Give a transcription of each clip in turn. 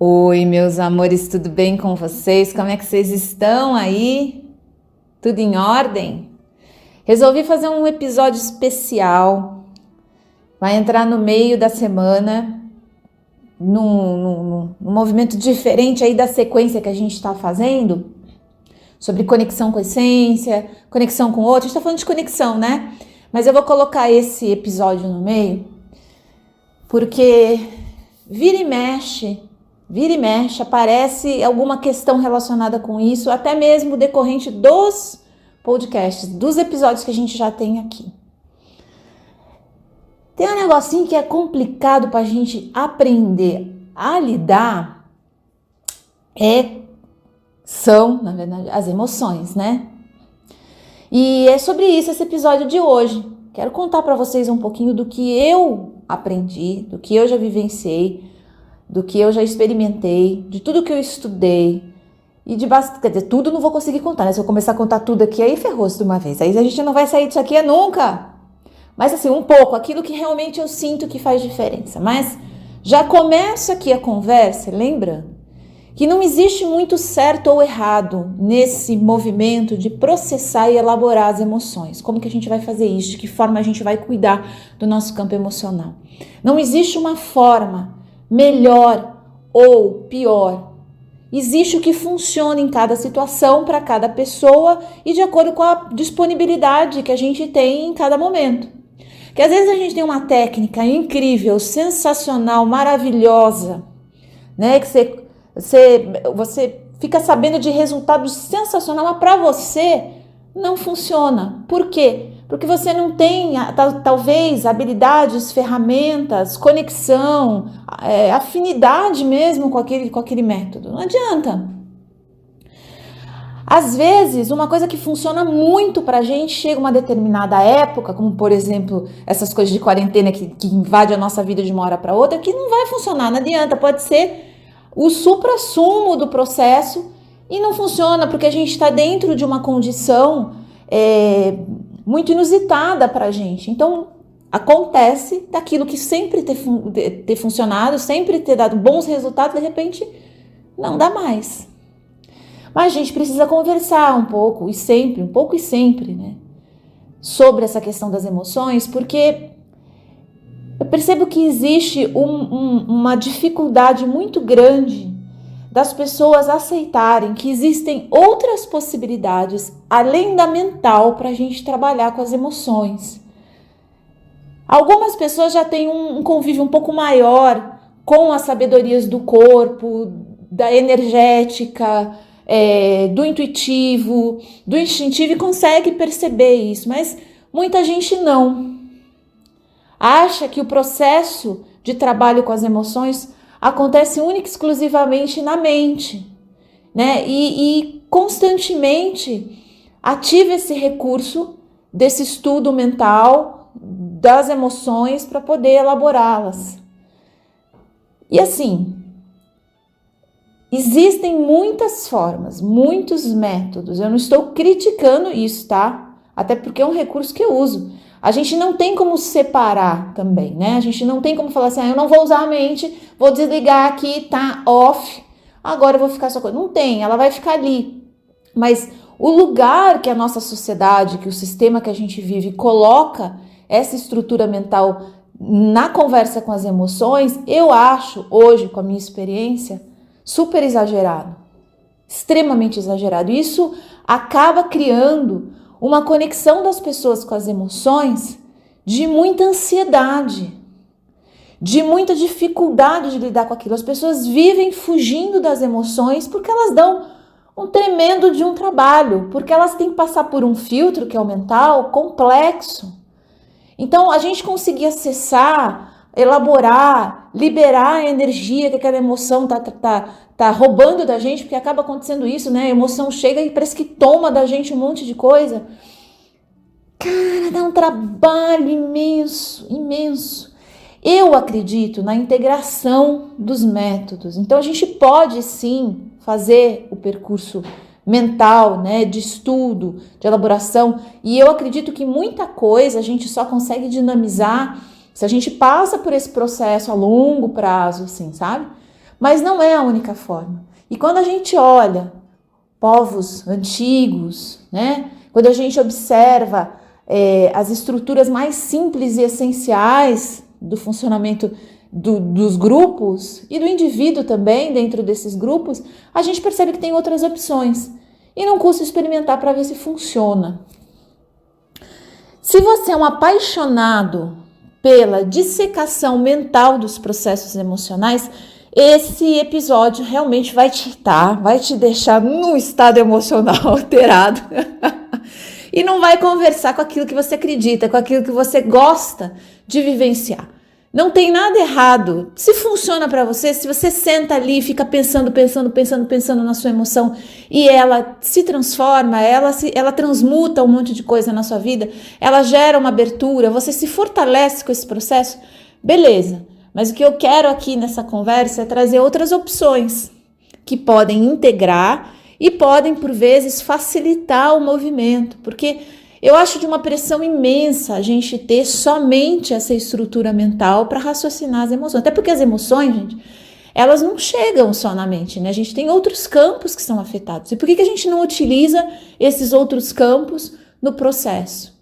Oi, meus amores, tudo bem com vocês? Como é que vocês estão aí? Tudo em ordem? Resolvi fazer um episódio especial. Vai entrar no meio da semana, num movimento diferente aí da sequência que a gente está fazendo, sobre conexão com a essência, conexão com o outro. A gente está falando de conexão, né? Mas eu vou colocar esse episódio no meio, porque vira e mexe, aparece alguma questão relacionada com isso, até mesmo decorrente dos podcasts, dos episódios que a gente já tem aqui. Tem um negocinho que é complicado para a gente aprender a lidar, são, na verdade, as emoções, né? E é sobre isso esse episódio de hoje. Quero contar para vocês um pouquinho do que eu aprendi, do que eu já vivenciei, do que eu já experimentei, de tudo que eu estudei e de bastante, quer dizer, tudo não vou conseguir contar, né? Se eu começar a contar tudo aqui, aí ferrou-se de uma vez, aí a gente não vai sair disso aqui nunca. Mas assim, um pouco, aquilo que realmente eu sinto que faz diferença. Mas já começo aqui a conversa, lembrando que não existe muito certo ou errado nesse movimento de processar e elaborar as emoções. Como que a gente vai fazer isso? De que forma a gente vai cuidar do nosso campo emocional? Não existe uma forma melhor ou pior. Existe o que funciona em cada situação, para cada pessoa e de acordo com a disponibilidade que a gente tem em cada momento. Que às vezes a gente tem uma técnica incrível, sensacional, maravilhosa, né? Que você fica sabendo de resultados sensacionais, mas para você não funciona. Por quê? Porque você não tem, talvez, habilidades, ferramentas, conexão, afinidade mesmo com aquele método. Não adianta. Às vezes, uma coisa que funciona muito pra gente chega uma determinada época, como por exemplo, essas coisas de quarentena que invadem a nossa vida de uma hora para outra, que não vai funcionar, não adianta. Pode ser o suprassumo do processo e não funciona porque a gente está dentro de uma condição muito inusitada para a gente. Então, acontece daquilo que sempre ter funcionado, sempre ter dado bons resultados, de repente, não dá mais. Mas a gente precisa conversar um pouco e sempre, né? Sobre essa questão das emoções, porque eu percebo que existe uma dificuldade muito grande das pessoas aceitarem que existem outras possibilidades além da mental para a gente trabalhar com as emoções. Algumas pessoas já têm um convívio um pouco maior com as sabedorias do corpo, da energética, do intuitivo, do instintivo e consegue perceber isso, mas muita gente não. Acha que o processo de trabalho com as emoções acontece única e exclusivamente na mente, né? E constantemente ativa esse recurso desse estudo mental das emoções para poder elaborá-las. E assim, existem muitas formas, muitos métodos. Eu não estou criticando isso, tá? Até porque é um recurso que eu uso. A gente não tem como separar também, né? A gente não tem como falar assim, eu não vou usar a mente, vou desligar aqui, tá off, agora eu vou ficar só... Não tem, ela vai ficar ali. Mas o lugar que a nossa sociedade, que o sistema que a gente vive coloca essa estrutura mental na conversa com as emoções, eu acho, hoje, com a minha experiência, super exagerado, extremamente exagerado. Isso acaba criando uma conexão das pessoas com as emoções de muita ansiedade, de muita dificuldade de lidar com aquilo. As pessoas vivem fugindo das emoções porque elas dão um tremendo de um trabalho, porque elas têm que passar por um filtro, que é o mental, complexo. Então, a gente conseguir acessar, elaborar, liberar a energia que aquela emoção tá roubando da gente, porque acaba acontecendo isso, né? A emoção chega e parece que toma da gente um monte de coisa. Cara, dá um trabalho imenso, imenso. Eu acredito na integração dos métodos. Então, a gente pode sim fazer o percurso mental, né, de estudo, de elaboração, e eu acredito que muita coisa a gente só consegue dinamizar se a gente passa por esse processo a longo prazo, assim, sabe? mas não é a única forma. E quando a gente olha povos antigos, né? Quando a gente observa as estruturas mais simples e essenciais do funcionamento dos grupos e do indivíduo também dentro desses grupos, a gente percebe que tem outras opções. E não custa experimentar para ver se funciona. Se você é um apaixonado pela dissecação mental dos processos emocionais, esse episódio realmente vai te deixar num estado emocional alterado. E não vai conversar com aquilo que você acredita, com aquilo que você gosta de vivenciar. Não tem nada errado. Se funciona para você, se você senta ali e fica pensando na sua emoção e ela se transforma, ela transmuta um monte de coisa na sua vida, ela gera uma abertura, você se fortalece com esse processo, beleza. Mas o que eu quero aqui nessa conversa é trazer outras opções que podem integrar e podem, por vezes, facilitar o movimento, porque eu acho de uma pressão imensa a gente ter somente essa estrutura mental para raciocinar as emoções. Até porque as emoções, gente, elas não chegam só na mente, né? A gente tem outros campos que são afetados. E por que a gente não utiliza esses outros campos no processo?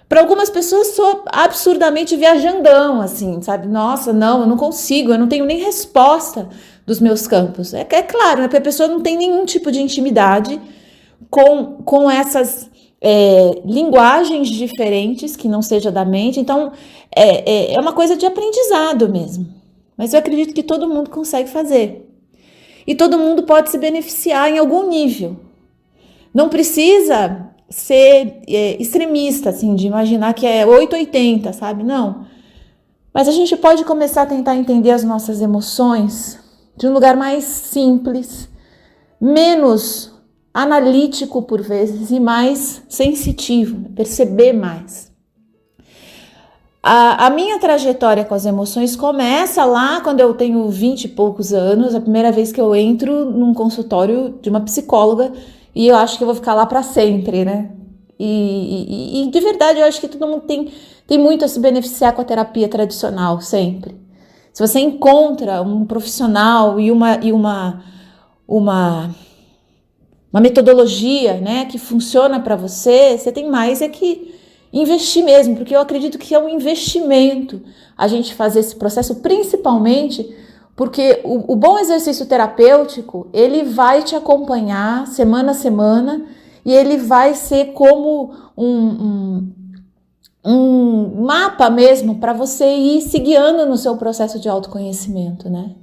Para algumas pessoas sou absurdamente viajandão, assim, sabe? Nossa, não, eu não consigo, eu não tenho nem resposta dos meus campos. É claro, né? Porque a pessoa não tem nenhum tipo de intimidade com essas linguagens diferentes, que não seja da mente. Então, é uma coisa de aprendizado mesmo. Mas eu acredito que todo mundo consegue fazer. E todo mundo pode se beneficiar em algum nível. Não precisa ser extremista, assim, de imaginar que é 880, sabe? Não. Mas a gente pode começar a tentar entender as nossas emoções de um lugar mais simples, menos analítico por vezes e mais sensitivo, perceber mais. A minha trajetória com as emoções começa lá quando eu tenho 20 e poucos anos, a primeira vez que eu entro num consultório de uma psicóloga e eu acho que eu vou ficar lá para sempre, né? E de verdade eu acho que todo mundo tem muito a se beneficiar com a terapia tradicional, sempre. Se você encontra um profissional e uma metodologia, né, que funciona para você, você tem mais que investir mesmo, porque eu acredito que é um investimento a gente fazer esse processo, principalmente porque o bom exercício terapêutico, ele vai te acompanhar semana a semana e ele vai ser como um mapa mesmo para você ir se guiando no seu processo de autoconhecimento, né?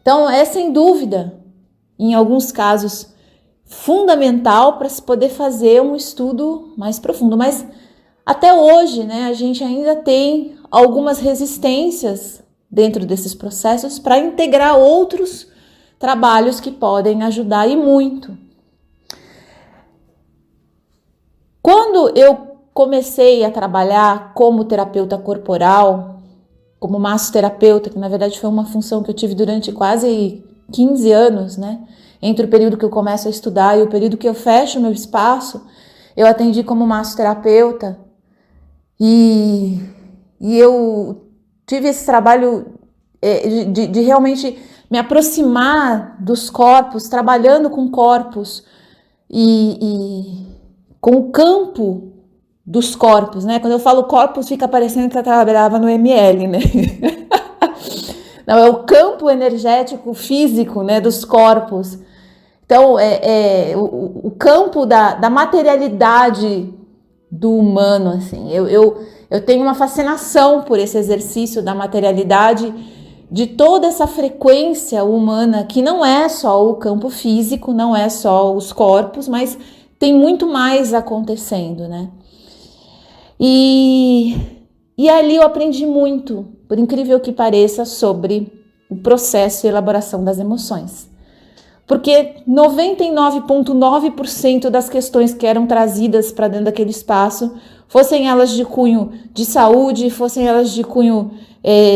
Então, é sem dúvida, em alguns casos, fundamental para se poder fazer um estudo mais profundo, mas até hoje, né, a gente ainda tem algumas resistências dentro desses processos para integrar outros trabalhos que podem ajudar e muito. Quando eu comecei a trabalhar como terapeuta corporal, como massoterapeuta, que na verdade foi uma função que eu tive durante quase 15 anos, né? Entre o período que eu começo a estudar e o período que eu fecho meu espaço, eu atendi como massoterapeuta e eu tive esse trabalho de realmente me aproximar dos corpos, trabalhando com corpos e com o campo dos corpos, né? Quando eu falo corpos, fica parecendo que eu trabalhava no ML, né? Não, é o campo energético físico, né, dos corpos. Então, o campo da materialidade do humano, assim. Eu tenho uma fascinação por esse exercício da materialidade, de toda essa frequência humana, que não é só o campo físico, não é só os corpos, mas tem muito mais acontecendo, né? E ali eu aprendi muito, por incrível que pareça, sobre o processo e elaboração das emoções. Porque 99,9% das questões que eram trazidas para dentro daquele espaço, fossem elas de cunho de saúde, fossem elas de cunho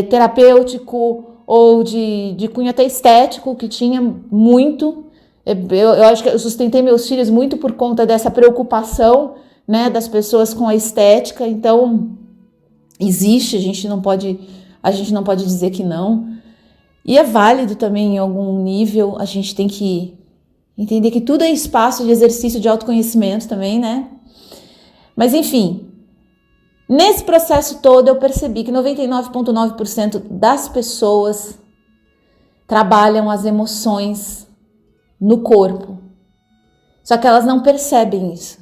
terapêutico ou de cunho até estético, que tinha muito. Eu acho que eu sustentei meus filhos muito por conta dessa preocupação, né, das pessoas com a estética. Então, existe, a gente não pode dizer que não. E é válido também em algum nível, a gente tem que entender que tudo é espaço de exercício de autoconhecimento também, né? Mas enfim, nesse processo todo eu percebi que 99,9% das pessoas trabalham as emoções no corpo. Só que elas não percebem isso.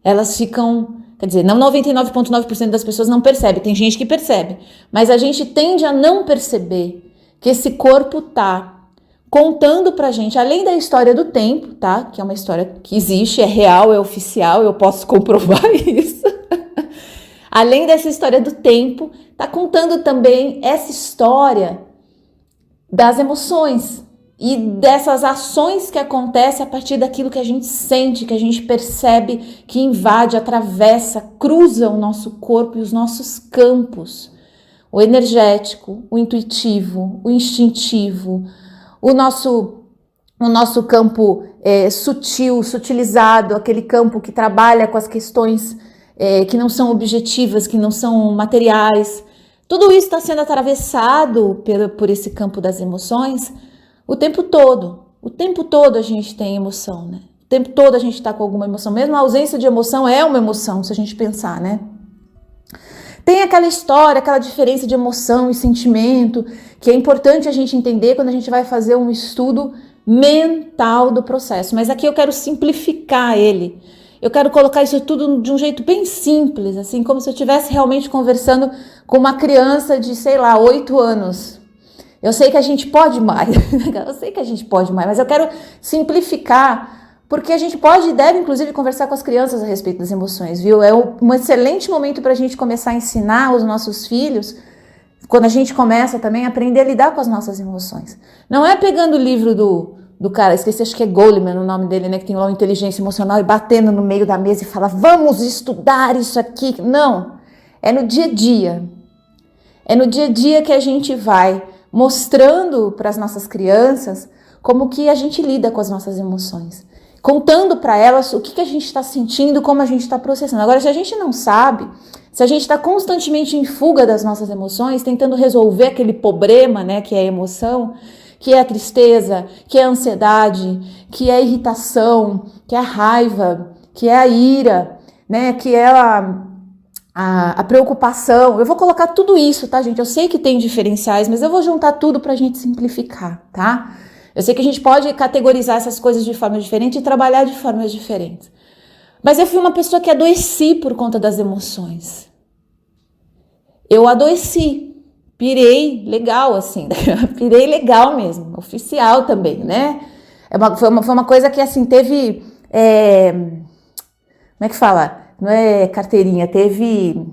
Elas ficam, quer dizer, não 99,9% das pessoas não percebe, tem gente que percebe, mas a gente tende a não perceber que esse corpo tá contando pra gente, além da história do tempo, tá? Que é uma história que existe, é real, é oficial, eu posso comprovar isso. Além dessa história do tempo, tá contando também essa história das emoções e dessas ações que acontecem a partir daquilo que a gente sente, que a gente percebe, que invade, atravessa, cruza o nosso corpo e os nossos campos. O energético, o intuitivo, o instintivo, o nosso campo sutil, sutilizado, aquele campo que trabalha com as questões que não são objetivas, que não são materiais. Tudo isso está sendo atravessado por esse campo das emoções o tempo todo. O tempo todo a gente tem emoção, né? O tempo todo a gente está com alguma emoção. Mesmo a ausência de emoção é uma emoção, se a gente pensar, né? Tem aquela história, aquela diferença de emoção e sentimento, que é importante a gente entender quando a gente vai fazer um estudo mental do processo. Mas aqui eu quero simplificar ele. Eu quero colocar isso tudo de um jeito bem simples, assim, como se eu estivesse realmente conversando com uma criança de, sei lá, 8 anos. Eu sei que a gente pode mais, mas eu quero simplificar, porque a gente pode e deve, inclusive, conversar com as crianças a respeito das emoções, viu? É um excelente momento para a gente começar a ensinar os nossos filhos, quando a gente começa também a aprender a lidar com as nossas emoções. Não é pegando o livro do cara, esqueci, acho que é Goleman o nome dele, né, que tem lá o Inteligência Emocional, e batendo no meio da mesa e fala, vamos estudar isso aqui. Não, é no dia a dia. É no dia a dia que a gente vai mostrando para as nossas crianças como que a gente lida com as nossas emoções. Contando para elas o que a gente está sentindo, como a gente está processando. Agora, se a gente não sabe, se a gente está constantemente em fuga das nossas emoções, tentando resolver aquele problema, né, que é a emoção, que é a tristeza, que é a ansiedade, que é a irritação, que é a raiva, que é a ira, né, que é a preocupação. Eu vou colocar tudo isso, tá, gente? Eu sei que tem diferenciais, mas eu vou juntar tudo pra gente simplificar, tá? Eu sei que a gente pode categorizar essas coisas de forma diferente e trabalhar de formas diferentes. Mas eu fui uma pessoa que adoeci por conta das emoções. Eu adoeci, pirei legal, assim, pirei legal mesmo, oficial também, né? Foi uma coisa que, assim, teve... como é que fala? Não é carteirinha, teve...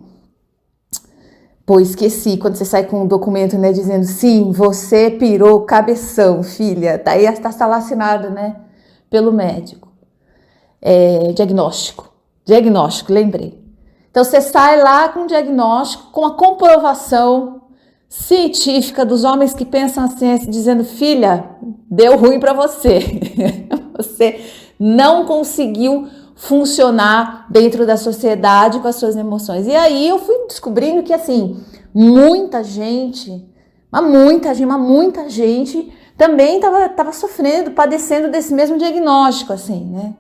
Pô, esqueci, quando você sai com um documento, né, dizendo, sim, você pirou cabeção, filha. Tá aí, está assinado, né, pelo médico. Diagnóstico, lembrei. Então, você sai lá com um diagnóstico, com a comprovação científica dos homens que pensam assim, dizendo, filha, deu ruim para você. Você não conseguiu funcionar dentro da sociedade com as suas emoções. E aí eu fui descobrindo que, assim, muita gente também estava sofrendo, padecendo desse mesmo diagnóstico, assim, né?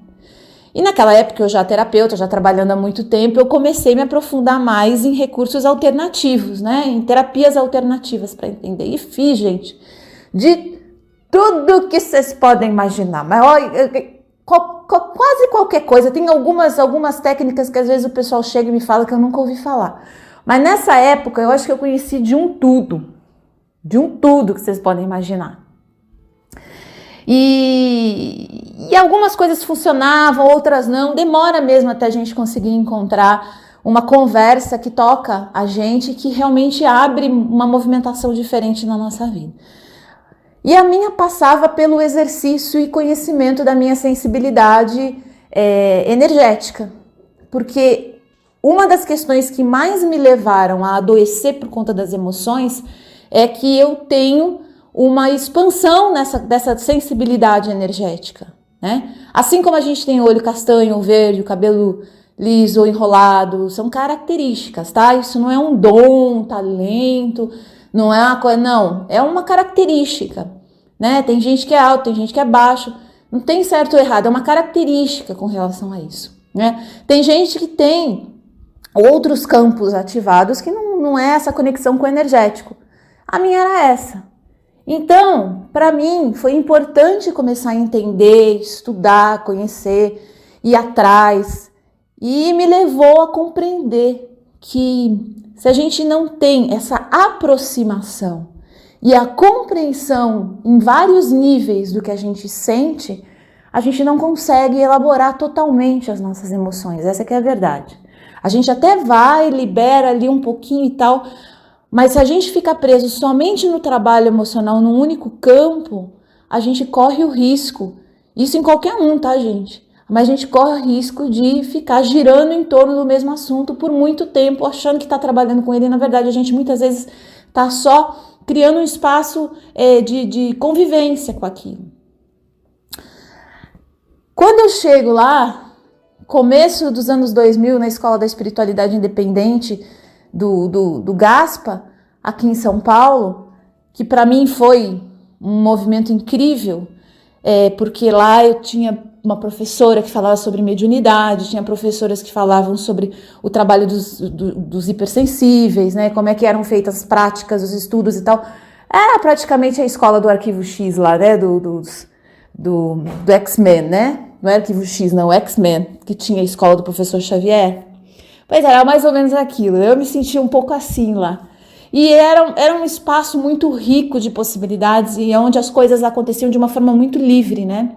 E naquela época eu já terapeuta, já trabalhando há muito tempo, eu comecei a me aprofundar mais em recursos alternativos, né? Em terapias alternativas para entender. E fiz, gente, de tudo que vocês podem imaginar. Mas olha, quase qualquer coisa. Tem algumas técnicas que às vezes o pessoal chega e me fala que eu nunca ouvi falar. Mas nessa época eu acho que eu conheci de um tudo que vocês podem imaginar. E algumas coisas funcionavam, outras não. Demora mesmo até a gente conseguir encontrar uma conversa que toca a gente, que realmente abre uma movimentação diferente na nossa vida. E a minha passava pelo exercício e conhecimento da minha sensibilidade energética. Porque uma das questões que mais me levaram a adoecer por conta das emoções é que eu tenho uma expansão dessa sensibilidade energética, né? Assim como a gente tem o olho castanho ou verde, o cabelo liso ou enrolado, são características, tá? Isso não é um dom, um talento, Não é uma coisa, não, é uma característica, né? Tem gente que é alto, tem gente que é baixo, não tem certo ou errado, é uma característica com relação a isso, né? Tem gente que tem outros campos ativados que não é essa conexão com o energético. A minha era essa. Então, para mim, foi importante começar a entender, estudar, conhecer, ir atrás, e me levou a compreender que se a gente não tem essa aproximação e a compreensão em vários níveis do que a gente sente, a gente não consegue elaborar totalmente as nossas emoções. Essa que é a verdade. A gente até vai, libera ali um pouquinho e tal, mas se a gente fica preso somente no trabalho emocional, num único campo, a gente corre o risco, isso em qualquer um, tá, gente? Mas a gente corre o risco de ficar girando em torno do mesmo assunto por muito tempo, achando que está trabalhando com ele, e na verdade a gente muitas vezes está só criando um espaço de convivência com aquilo. Quando eu chego lá, começo dos anos 2000, na Escola da Espiritualidade Independente do Gaspa, aqui em São Paulo, que para mim foi um movimento incrível, porque lá eu tinha uma professora que falava sobre mediunidade, tinha professoras que falavam sobre o trabalho dos hipersensíveis, né, como é que eram feitas as práticas, os estudos e tal. Era praticamente a escola do Arquivo X lá, né, do X-Men, né? Não é Arquivo X, não, o X-Men, que tinha a escola do professor Xavier. Pois era mais ou menos aquilo, eu me sentia um pouco assim lá. E era um espaço muito rico de possibilidades e onde as coisas aconteciam de uma forma muito livre, né?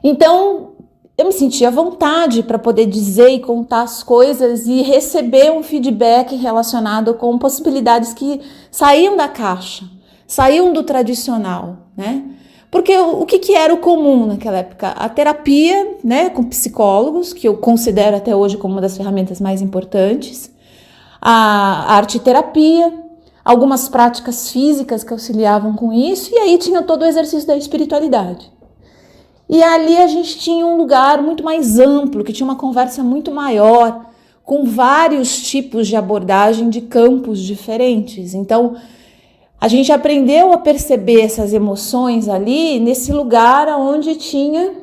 Então, eu me sentia à vontade para poder dizer e contar as coisas e receber um feedback relacionado com possibilidades que saíam da caixa, saíam do tradicional, né? Porque o que era o comum naquela época? A terapia, né, com psicólogos, que eu considero até hoje como uma das ferramentas mais importantes, a arte-terapia, algumas práticas físicas que auxiliavam com isso, e aí tinha todo o exercício da espiritualidade. E ali a gente tinha um lugar muito mais amplo, que tinha uma conversa muito maior, com vários tipos de abordagem de campos diferentes. Então, a gente aprendeu a perceber essas emoções ali nesse lugar onde tinha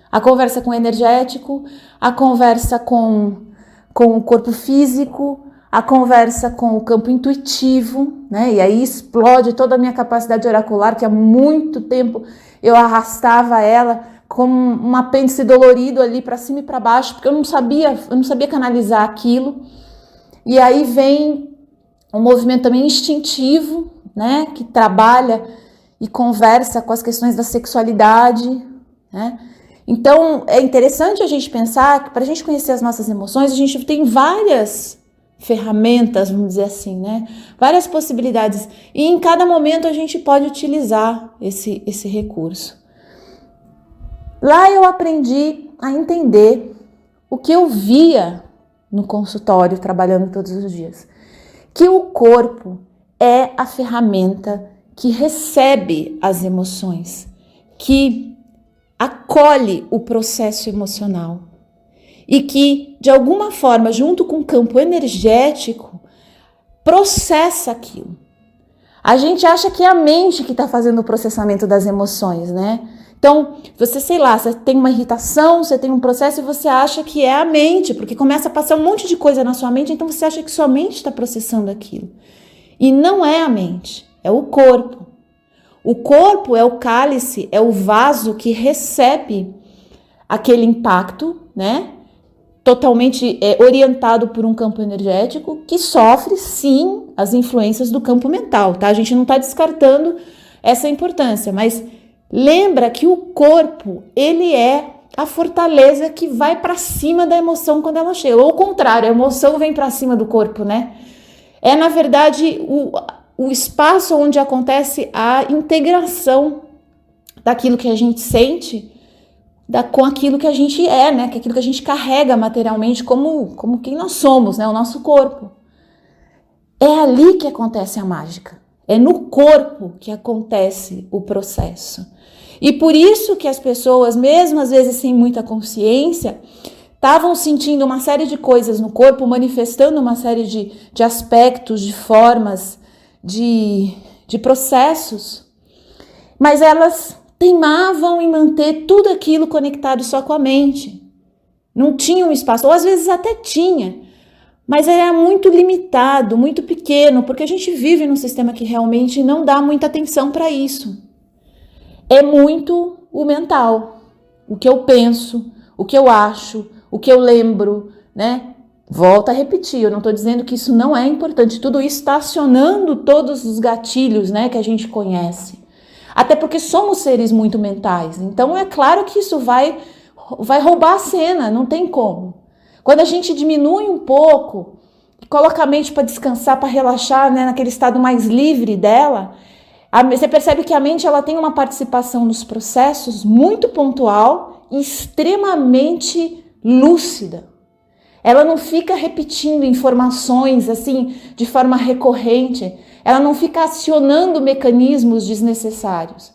a conversa com o energético, a conversa com o corpo físico, a conversa com o campo intuitivo, né? E aí explode toda a minha capacidade oracular, que há muito tempo eu arrastava ela como um apêndice dolorido ali para cima e para baixo, porque eu não sabia canalizar aquilo. E aí vem um movimento também instintivo, né, que trabalha e conversa com as questões da sexualidade, né? Então, é interessante a gente pensar que para a gente conhecer as nossas emoções, a gente tem várias ferramentas, vamos dizer assim, né? Várias possibilidades. E em cada momento a gente pode utilizar esse recurso. Lá eu aprendi a entender o que eu via no consultório, trabalhando todos os dias. Que o corpo é a ferramenta que recebe as emoções, que acolhe o processo emocional e que, de alguma forma, junto com o campo energético, processa aquilo. A gente acha que é a mente que está fazendo o processamento das emoções, né? Então, você, sei lá, você tem uma irritação, você tem um processo e você acha que é a mente, porque começa a passar um monte de coisa na sua mente, então você acha que sua mente está processando aquilo. E não é a mente, é o corpo. O corpo é o cálice, é o vaso que recebe aquele impacto, né? Totalmente orientado por um campo energético que sofre, sim, as influências do campo mental, tá? A gente não está descartando essa importância, mas lembra que o corpo, ele é a fortaleza que vai para cima da emoção quando ela chega. Ou o contrário, a emoção vem para cima do corpo, né? É, na verdade, o espaço onde acontece a integração daquilo que a gente sente com aquilo que a gente é, né? Que aquilo que a gente carrega materialmente como quem nós somos, né? O nosso corpo. É ali que acontece a mágica. É no corpo que acontece o processo. E por isso que as pessoas, mesmo às vezes sem muita consciência, estavam sentindo uma série de coisas no corpo, manifestando uma série de aspectos, de formas, de processos, mas elas teimavam em manter tudo aquilo conectado só com a mente. Não tinha um espaço, ou às vezes até tinha, mas era muito limitado, muito pequeno, porque a gente vive num sistema que realmente não dá muita atenção para isso. É muito o mental, o que eu penso, o que eu acho, o que eu lembro, né? Volto a repetir, eu não estou dizendo que isso não é importante, tudo isso está acionando todos os gatilhos, né, que a gente conhece. Até porque somos seres muito mentais, então é claro que isso vai roubar a cena, não tem como. Quando a gente diminui um pouco, coloca a mente para descansar, para relaxar, né, naquele estado mais livre dela, você percebe que a mente ela tem uma participação nos processos muito pontual e extremamente lúcida. Ela não fica repetindo informações assim de forma recorrente, ela não fica acionando mecanismos desnecessários.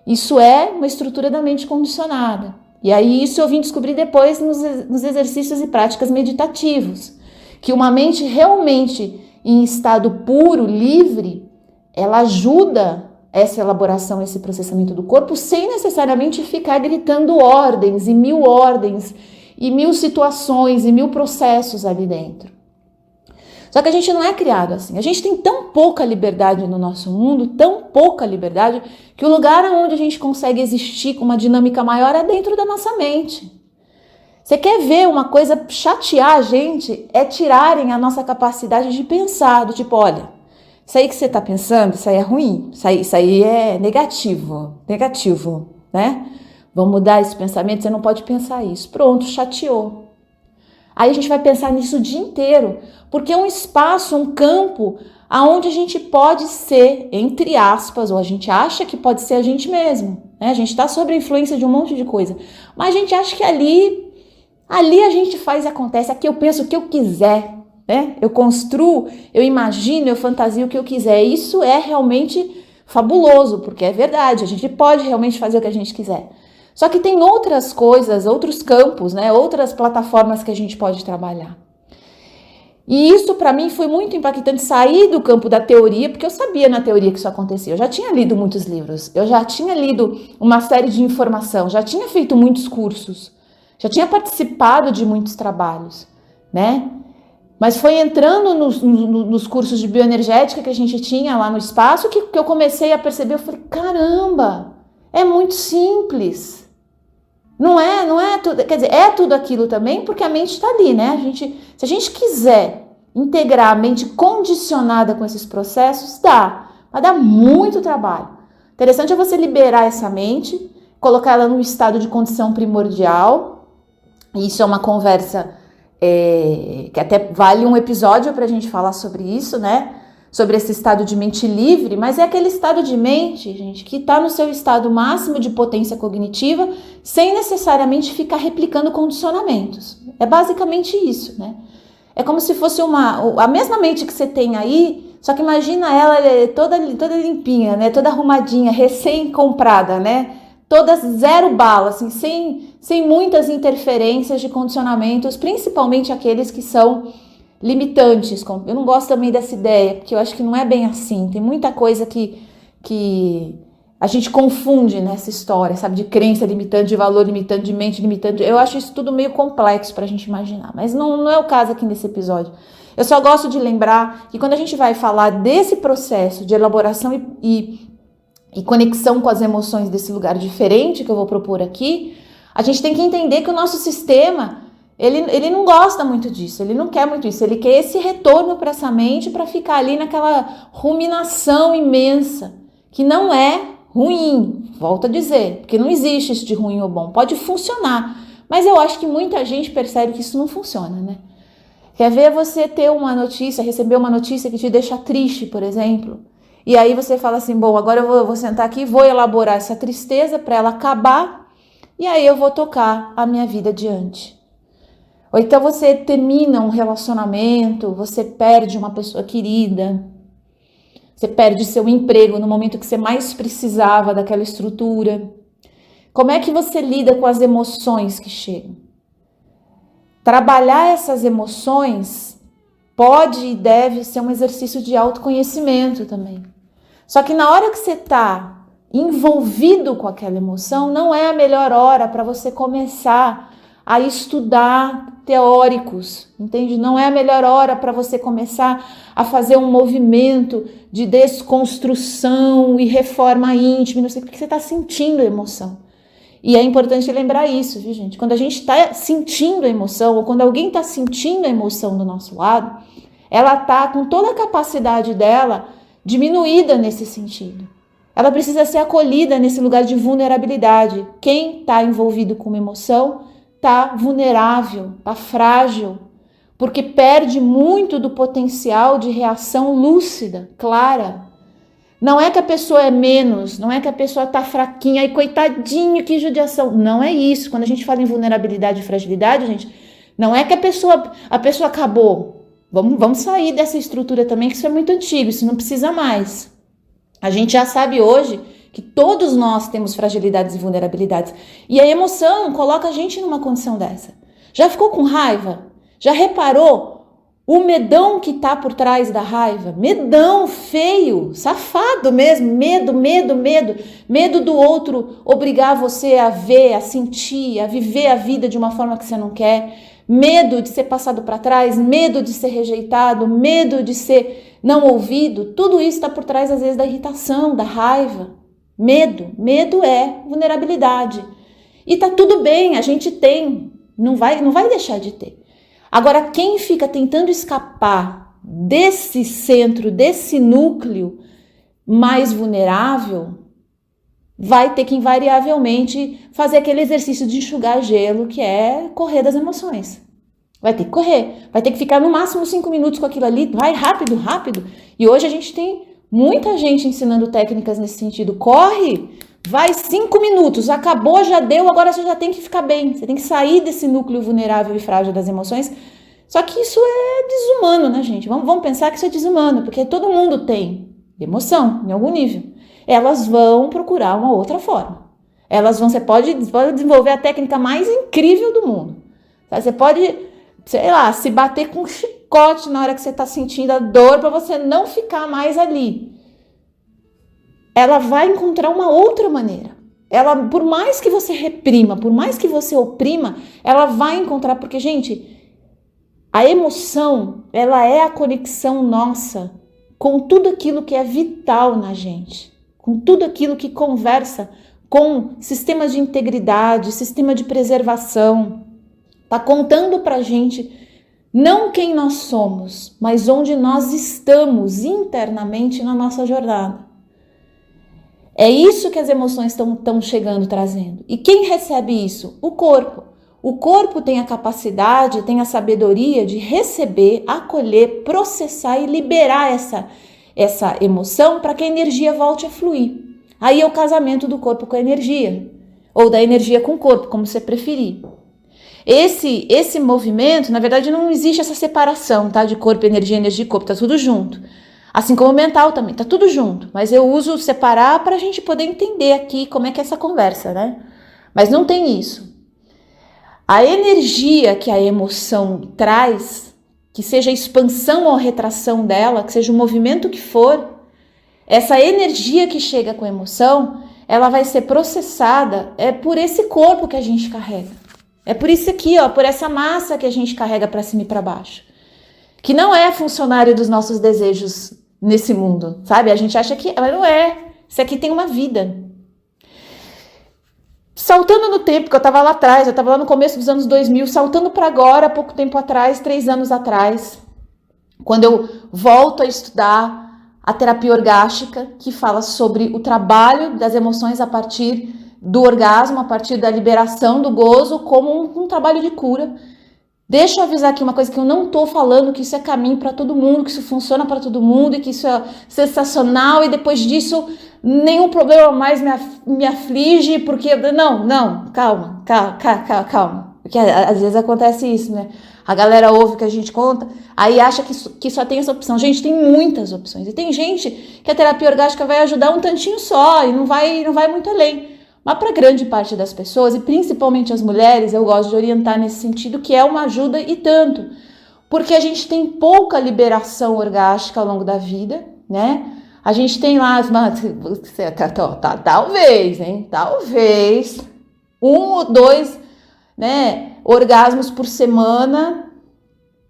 Isso é uma estrutura da mente condicionada. E aí isso eu vim descobrir depois nos exercícios e práticas meditativos, que uma mente realmente em estado puro, livre, ela ajuda essa elaboração, esse processamento do corpo, sem necessariamente ficar gritando ordens e mil situações e mil processos ali dentro. Só que a gente não é criado assim. A gente tem tão pouca liberdade no nosso mundo, tão pouca liberdade, que o lugar onde a gente consegue existir com uma dinâmica maior é dentro da nossa mente. Você quer ver uma coisa chatear a gente? É tirarem a nossa capacidade de pensar, do tipo, olha, isso aí que você está pensando, isso aí é ruim, isso aí é negativo, né? Vamos mudar esse pensamento, você não pode pensar isso. Pronto, chateou. Aí a gente vai pensar nisso o dia inteiro, porque é um espaço, um campo, aonde a gente pode ser, entre aspas, ou a gente acha que pode ser a gente mesmo, né? A gente está sob a influência de um monte de coisa, mas a gente acha que ali a gente faz e acontece, aqui eu penso o que eu quiser, né? Eu construo, eu imagino, eu fantasio o que eu quiser. Isso é realmente fabuloso, porque é verdade, a gente pode realmente fazer o que a gente quiser. Só que tem outras coisas, outros campos, né? Outras plataformas que a gente pode trabalhar. E isso para mim foi muito impactante, sair do campo da teoria, porque eu sabia na teoria que isso acontecia. Eu já tinha lido muitos livros, eu já tinha lido uma série de informação, já tinha feito muitos cursos, já tinha participado de muitos trabalhos, né? Mas foi entrando nos cursos de bioenergética que a gente tinha lá no espaço que eu comecei a perceber, eu falei, caramba, é muito simples. Não é tudo, quer dizer, é tudo aquilo também, porque a mente está ali, né? Se a gente quiser integrar a mente condicionada com esses processos, dá, mas dá muito trabalho. Interessante é você liberar essa mente, colocar ela num estado de condição primordial. Isso é uma conversa que até vale um episódio para a gente falar sobre isso, né? Sobre esse estado de mente livre, mas é aquele estado de mente, gente, que está no seu estado máximo de potência cognitiva, sem necessariamente ficar replicando condicionamentos. É basicamente isso, né? É como se fosse a mesma mente que você tem aí, só que imagina ela toda limpinha, né? Toda arrumadinha, recém-comprada, né? Toda zero bala, assim, sem muitas interferências de condicionamentos, principalmente aqueles que são limitantes. Eu não gosto também dessa ideia, porque eu acho que não é bem assim. Tem muita coisa que a gente confunde nessa história, sabe? De crença limitante, de valor limitante, de mente limitante. Eu acho isso tudo meio complexo pra gente imaginar, mas não é o caso aqui nesse episódio. Eu só gosto de lembrar que quando a gente vai falar desse processo de elaboração e conexão com as emoções desse lugar diferente que eu vou propor aqui, a gente tem que entender que o nosso sistema ele não gosta muito disso, ele não quer muito isso, ele quer esse retorno para essa mente para ficar ali naquela ruminação imensa, que não é ruim, volto a dizer, porque não existe isso de ruim ou bom, pode funcionar, mas eu acho que muita gente percebe que isso não funciona, né? Quer ver você ter uma notícia, receber uma notícia que te deixa triste, por exemplo, e aí você fala assim, bom, agora eu vou sentar aqui e vou elaborar essa tristeza para ela acabar, e aí eu vou tocar a minha vida adiante. Ou então você termina um relacionamento, você perde uma pessoa querida, você perde seu emprego no momento que você mais precisava daquela estrutura. Como é que você lida com as emoções que chegam? Trabalhar essas emoções pode e deve ser um exercício de autoconhecimento também. Só que na hora que você está envolvido com aquela emoção, não é a melhor hora para você começar a estudar teóricos, entende? Não é a melhor hora para você começar a fazer um movimento de desconstrução e reforma íntima, não sei, porque você está sentindo a emoção. E é importante lembrar isso, viu, gente? Quando a gente está sentindo a emoção, ou quando alguém está sentindo a emoção do nosso lado, ela está com toda a capacidade dela diminuída nesse sentido. Ela precisa ser acolhida nesse lugar de vulnerabilidade. Quem está envolvido com uma emoção está vulnerável, está frágil, porque perde muito do potencial de reação lúcida, clara. Não é que a pessoa é menos, não é que a pessoa está fraquinha e coitadinho, que judiação. Não é isso. Quando a gente fala em vulnerabilidade e fragilidade, gente, não é que a pessoa acabou. Vamos sair dessa estrutura também, que isso é muito antigo, isso não precisa mais. A gente já sabe hoje que todos nós temos fragilidades e vulnerabilidades. E a emoção coloca a gente numa condição dessa. Já ficou com raiva? Já reparou o medão que tá por trás da raiva? Medão feio, safado mesmo, medo. Medo do outro obrigar você a ver, a sentir, a viver a vida de uma forma que você não quer. Medo de ser passado para trás, medo de ser rejeitado, medo de ser não ouvido. Tudo isso está por trás, às vezes, da irritação, da raiva. Medo é vulnerabilidade. E tá tudo bem, a gente tem, não vai deixar de ter. Agora, quem fica tentando escapar desse centro, desse núcleo mais vulnerável, vai ter que invariavelmente fazer aquele exercício de enxugar gelo, que é correr das emoções. Vai ter que correr, vai ter que ficar no máximo 5 minutos com aquilo ali, vai rápido. E hoje a gente tem muita gente ensinando técnicas nesse sentido. Corre, vai 5 minutos, acabou, já deu, agora você já tem que ficar bem. Você tem que sair desse núcleo vulnerável e frágil das emoções. Só que isso é desumano, né, gente? Vamos pensar que isso é desumano, porque todo mundo tem emoção, em algum nível. Elas vão procurar uma outra forma. Você pode desenvolver a técnica mais incrível do mundo. Você pode, sei lá, se bater com um chicote na hora que você está sentindo a dor para você não ficar mais ali. Ela vai encontrar uma outra maneira. Ela, por mais que você reprima, por mais que você oprima, ela vai encontrar, porque, gente, a emoção, ela é a conexão nossa com tudo aquilo que é vital na gente, com tudo aquilo que conversa com sistemas de integridade, sistema de preservação. Tá contando pra gente não quem nós somos, mas onde nós estamos internamente na nossa jornada. É isso que as emoções estão chegando, trazendo. E quem recebe isso? O corpo. O corpo tem a capacidade, tem a sabedoria de receber, acolher, processar e liberar essa emoção para que a energia volte a fluir. Aí é o casamento do corpo com a energia, ou da energia com o corpo, como você preferir. Esse movimento, na verdade, não existe essa separação, tá? De corpo, energia e corpo, tá tudo junto. Assim como o mental também, tá tudo junto. Mas eu uso separar para a gente poder entender aqui como é que é essa conversa, né? Mas não tem isso. A energia que a emoção traz, que seja a expansão ou a retração dela, que seja o movimento que for, essa energia que chega com a emoção, ela vai ser processada por esse corpo que a gente carrega. É por isso aqui, ó, por essa massa que a gente carrega para cima e para baixo. Que não é funcionário dos nossos desejos nesse mundo, sabe? A gente acha que não é. Isso aqui tem uma vida. Saltando no tempo, que eu estava lá atrás, eu estava lá no começo dos anos 2000, saltando para agora, pouco tempo atrás, 3 anos atrás, quando eu volto a estudar a terapia orgástica, que fala sobre o trabalho das emoções a partir do orgasmo, a partir da liberação do gozo, como um trabalho de cura. Deixa eu avisar aqui uma coisa que eu não estou falando, que isso é caminho para todo mundo, que isso funciona para todo mundo e que isso é sensacional e depois disso nenhum problema mais me aflige, porque... Não, calma. Porque às vezes acontece isso, né? A galera ouve o que a gente conta, aí acha que só tem essa opção. Gente, tem muitas opções. E tem gente que a terapia orgástica vai ajudar um tantinho só e não vai muito além. Mas para grande parte das pessoas, e principalmente as mulheres, eu gosto de orientar nesse sentido, que é uma ajuda e tanto. Porque a gente tem pouca liberação orgástica ao longo da vida, né? A gente tem lá, talvez, hein? Talvez 1 ou 2, né, orgasmos por semana,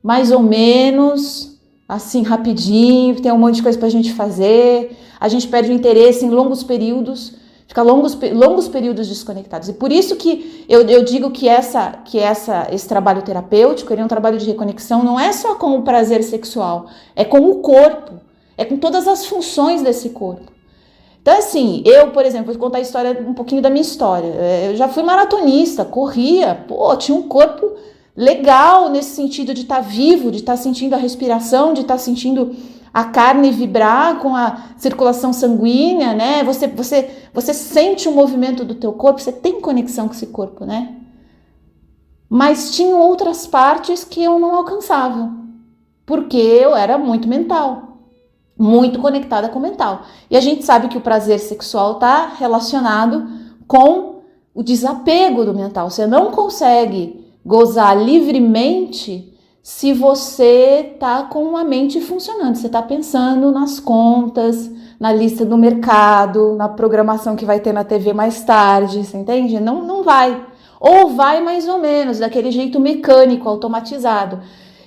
mais ou menos, assim, rapidinho, tem um monte de coisa pra gente fazer, a gente perde o interesse em longos períodos, fica longos períodos desconectados. E por isso que eu digo que esse trabalho terapêutico, ele é um trabalho de reconexão, não é só com o prazer sexual, é com o corpo, é com todas as funções desse corpo. Então, assim, eu, por exemplo, vou contar um pouquinho da minha história. Eu já fui maratonista, corria, tinha um corpo legal nesse sentido de estar vivo, de estar sentindo a respiração, de estar sentindo a carne vibrar com a circulação sanguínea, né? Você sente o movimento do teu corpo, você tem conexão com esse corpo, né? Mas tinham outras partes que eu não alcançava, porque eu era muito mental. Muito conectada com o mental. E a gente sabe que o prazer sexual está relacionado com o desapego do mental. Você não consegue gozar livremente se você está com a mente funcionando. Você está pensando nas contas, na lista do mercado, na programação que vai ter na TV mais tarde, você entende? Não vai. Ou vai mais ou menos, daquele jeito mecânico, automatizado,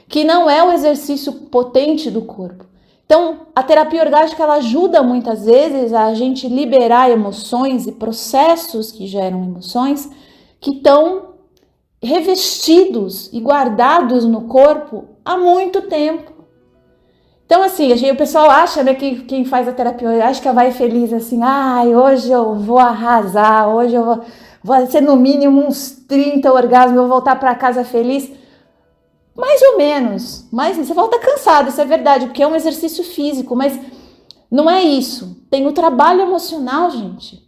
que não é o exercício potente do corpo. Então, a terapia orgástica, ela ajuda muitas vezes a gente liberar emoções e processos que geram emoções que estão revestidos e guardados no corpo há muito tempo. Então, assim, o pessoal acha, né, que quem faz a terapia orgástica vai feliz, assim, hoje eu vou arrasar, hoje eu vou ser no mínimo uns 30 orgasmos, eu vou voltar para casa feliz. Mais ou menos, mas você volta cansado, isso é verdade, porque é um exercício físico, mas não é isso. Tem o trabalho emocional, gente.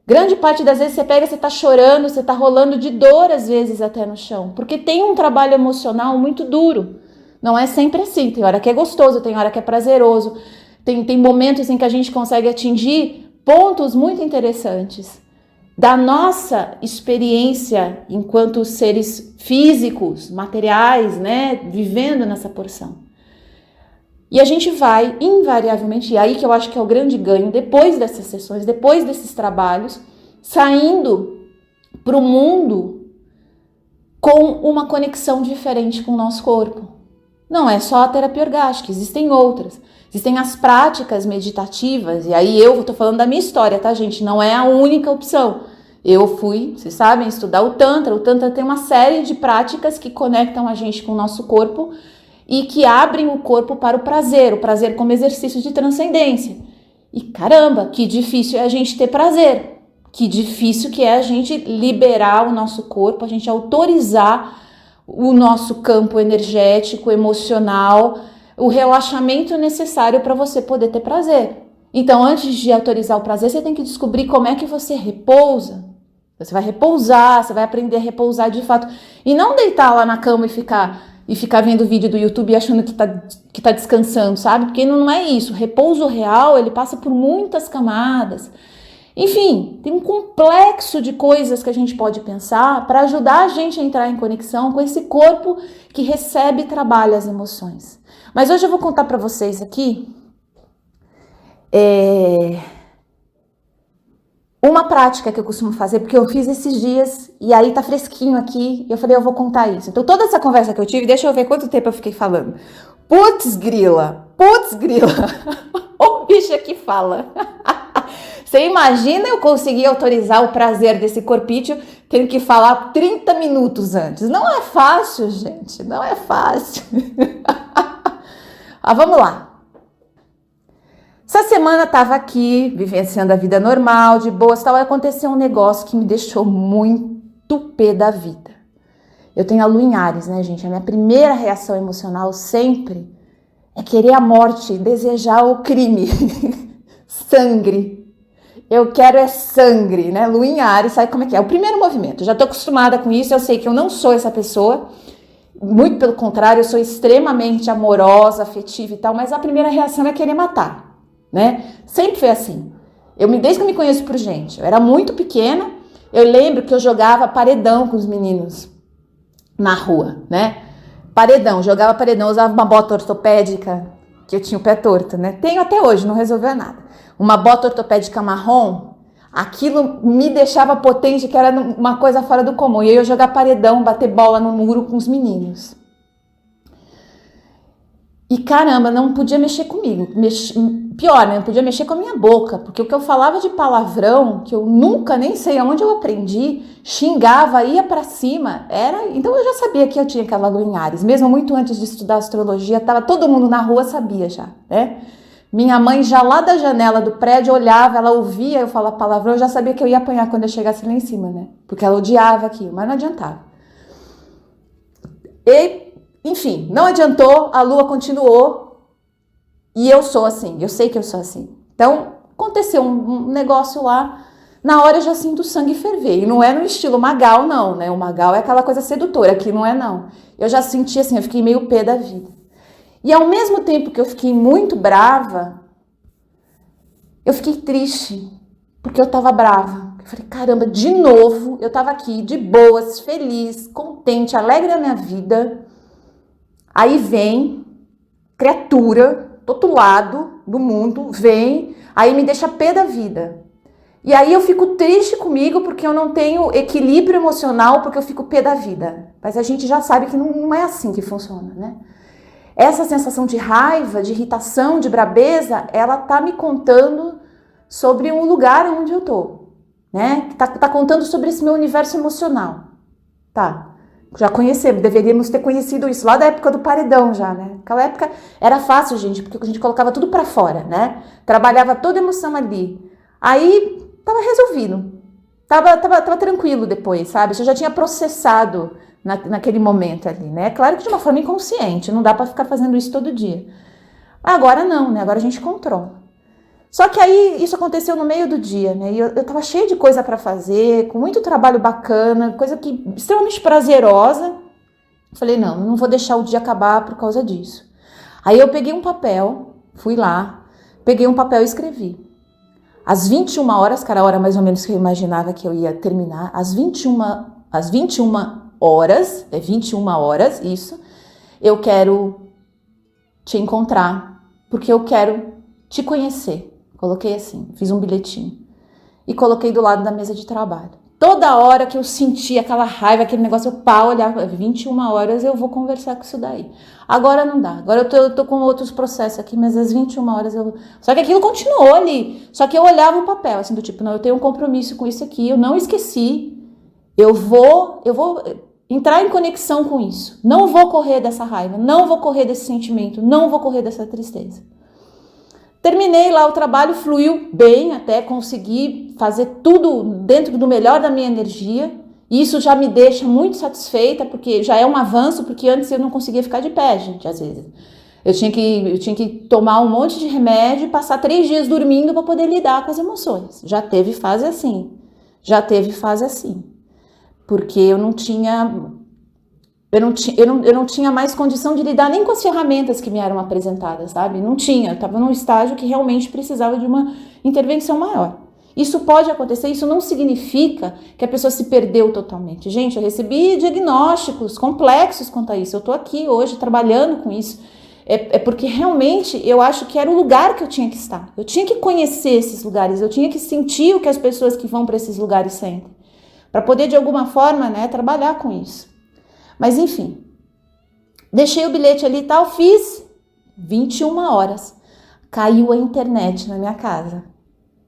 Grande parte das vezes você tá chorando, você tá rolando de dor às vezes até no chão, porque tem um trabalho emocional muito duro. Não é sempre assim, tem hora que é gostoso, tem hora que é prazeroso, tem momentos em que a gente consegue atingir pontos muito interessantes da nossa experiência enquanto seres físicos, materiais, né, vivendo nessa porção. E a gente vai, invariavelmente, e aí que eu acho que é o grande ganho, depois dessas sessões, depois desses trabalhos, saindo para o mundo com uma conexão diferente com o nosso corpo. Não é só a terapia orgástica, existem outras. Existem as práticas meditativas, e aí eu estou falando da minha história, tá, gente? Não é a única opção. Eu fui, vocês sabem, estudar o Tantra. O Tantra tem uma série de práticas que conectam a gente com o nosso corpo e que abrem o corpo para o prazer como exercício de transcendência. E caramba, que difícil é a gente ter prazer. Que difícil que é a gente liberar o nosso corpo, a gente autorizar o nosso campo energético, emocional, o relaxamento necessário para você poder ter prazer. Então, antes de autorizar o prazer, você tem que descobrir como é que você repousa. Você vai repousar, você vai aprender a repousar de fato. E não deitar lá na cama e ficar vendo vídeo do YouTube e achando que tá descansando, sabe? Porque não é isso. O repouso real, ele passa por muitas camadas. Enfim, tem um complexo de coisas que a gente pode pensar para ajudar a gente a entrar em conexão com esse corpo que recebe e trabalha as emoções. Mas hoje eu vou contar para vocês aqui uma prática que eu costumo fazer, porque eu fiz esses dias e aí tá fresquinho aqui e eu falei, eu vou contar isso. Então toda essa conversa que eu tive, deixa eu ver quanto tempo eu fiquei falando. Putz grila, o bicho aqui fala. Você imagina eu conseguir autorizar o prazer desse corpício tendo que falar 30 minutos antes. Não é fácil, gente, não é fácil. Vamos lá. Essa semana eu tava aqui, vivenciando a vida normal, de boas, tal, e aconteceu um negócio que me deixou muito pé da vida. Eu tenho a lua em Áries, né, gente? A minha primeira reação emocional sempre é querer a morte, desejar o crime. Sangue. Eu quero é sangue, né? Lua em Áries, sabe como é que é? O primeiro movimento. Já tô acostumada com isso, eu sei que eu não sou essa pessoa. Muito pelo contrário, eu sou extremamente amorosa, afetiva e tal, mas a primeira reação é querer matar, né? Sempre foi assim. Desde que eu me conheço por gente, eu era muito pequena Eu lembro que eu jogava paredão com os meninos na rua, né? Paredão, jogava paredão, usava uma bota ortopédica, que eu tinha o pé torto, né? Tenho até hoje, não resolveu nada. Uma bota ortopédica marrom, aquilo me deixava potente, que era uma coisa fora do comum. E eu ia jogar paredão, bater bola no muro com os meninos. E caramba, não podia mexer comigo. Pior, né? Não podia mexer com a minha boca, porque o que eu falava de palavrão, que eu nunca, nem sei aonde eu aprendi, xingava, ia pra cima, era... Então eu já sabia que eu tinha cavalo em Áries. Mesmo muito antes de estudar astrologia, tava todo mundo na rua, sabia já, né? Minha mãe já lá da janela do prédio olhava, ela ouvia eu falar palavrão, eu já sabia que eu ia apanhar quando eu chegasse lá em cima, né? Porque ela odiava aquilo, mas não adiantava. E, enfim, não adiantou, a lua continuou e eu sou assim, eu sei que eu sou assim. Então, aconteceu um negócio lá, na hora eu já sinto o sangue ferver. E não é no estilo Magal, não, né? O Magal é aquela coisa sedutora, aqui não é, não. Eu já senti assim, eu fiquei meio pé da vida. E ao mesmo tempo que eu fiquei muito brava, eu fiquei triste, porque eu tava brava. Eu falei, caramba, de novo, eu tava aqui de boas, feliz, contente, alegre da minha vida. Aí vem criatura do outro lado do mundo, vem, aí me deixa pé da vida. E aí eu fico triste comigo porque eu não tenho equilíbrio emocional, porque eu fico pé da vida. Mas a gente já sabe que não é assim que funciona, né? Essa sensação de raiva, de irritação, de brabeza, ela tá me contando sobre um lugar onde eu tô, né? Tá contando sobre esse meu universo emocional. Tá, já conhecemos, deveríamos ter conhecido isso lá da época do paredão já, né? Naquela época era fácil, gente, porque a gente colocava tudo pra fora, né? Trabalhava toda a emoção ali. Aí tava resolvido. Tava tranquilo depois, sabe? Você já tinha processado naquele momento ali, né? Claro que de uma forma inconsciente, não dá pra ficar fazendo isso todo dia. Agora não, né? Agora a gente controla. Só que aí isso aconteceu no meio do dia, né? E eu tava cheia de coisa pra fazer, com muito trabalho bacana, coisa que extremamente prazerosa. Falei, não vou deixar o dia acabar por causa disso. Aí eu peguei um papel, fui lá, peguei um papel e escrevi. Às 21 horas, que era a hora mais ou menos que eu imaginava que eu ia terminar, às 21 horas, 21 horas, isso, eu quero te encontrar, porque eu quero te conhecer. Coloquei assim, fiz um bilhetinho e coloquei do lado da mesa de trabalho. Toda hora que eu sentia aquela raiva, aquele negócio, eu olhava, 21 horas eu vou conversar com isso daí. Agora não dá, agora eu tô com outros processos aqui, mas às 21 horas eu... Só que aquilo continuou ali, só que eu olhava o papel, assim, do tipo, não, eu tenho um compromisso com isso aqui, eu não esqueci, eu vou entrar em conexão com isso. Não vou correr dessa raiva, não vou correr desse sentimento, não vou correr dessa tristeza. Terminei lá o trabalho, fluiu bem, até consegui fazer tudo dentro do melhor da minha energia. Isso já me deixa muito satisfeita, porque já é um avanço, porque antes eu não conseguia ficar de pé, gente, às vezes. Eu tinha que tomar um monte de remédio e passar 3 dias dormindo para poder lidar com as emoções. Já teve fase assim. Porque eu não tinha mais condição de lidar nem com as ferramentas que me eram apresentadas, sabe? Não tinha, eu estava num estágio que realmente precisava de uma intervenção maior. Isso pode acontecer, isso não significa que a pessoa se perdeu totalmente. Gente, eu recebi diagnósticos complexos quanto a isso, eu estou aqui hoje trabalhando com isso. É porque realmente eu acho que era o lugar que eu tinha que estar. Eu tinha que conhecer esses lugares, eu tinha que sentir o que as pessoas que vão para esses lugares sentem, para poder de alguma forma, né, trabalhar com isso. Mas enfim, deixei o bilhete ali e tal, fiz 21 horas. Caiu a internet na minha casa.